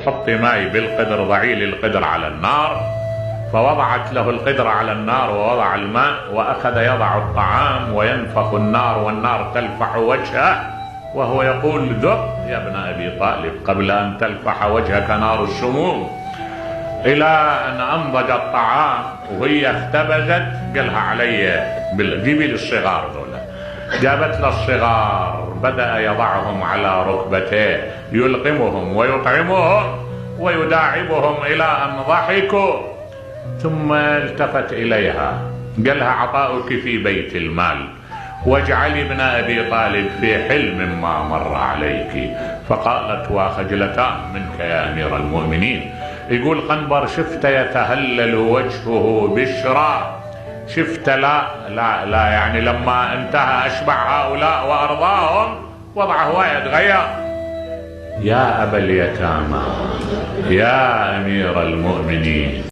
حطي ماي بالقدر، ضعي لي القدر على النار. فوضعت له القدر على النار ووضع الماء، وأخذ يضع الطعام وينفخ النار، والنار تلفح وجهه وهو يقول: ذق يا ابن أبي طالب قبل أن تلفح وجهك نار السموم. إلى أن أنضج الطعام وهي اختبزت، قالها: علي جيبي لي الصغار ذولا. جابت له الصغار، بدأ يضعهم على ركبتيه، يلقمهم ويطعمهم ويداعبهم إلى أن ضحكوا. ثم التفت إليها، قالها: عطاؤك في بيت المال، واجعلي ابن أبي طالب في حلم ما مر عليك. فقالت: وخجلتان منك يا أمير المؤمنين. يقول قنبر: شفت يتهلل وجهه بشرا، شفت لا يعني لما انتهى أشبع هؤلاء وأرضاهم وضعه ويتغير. يا أبا اليتامى، يا أمير المؤمنين.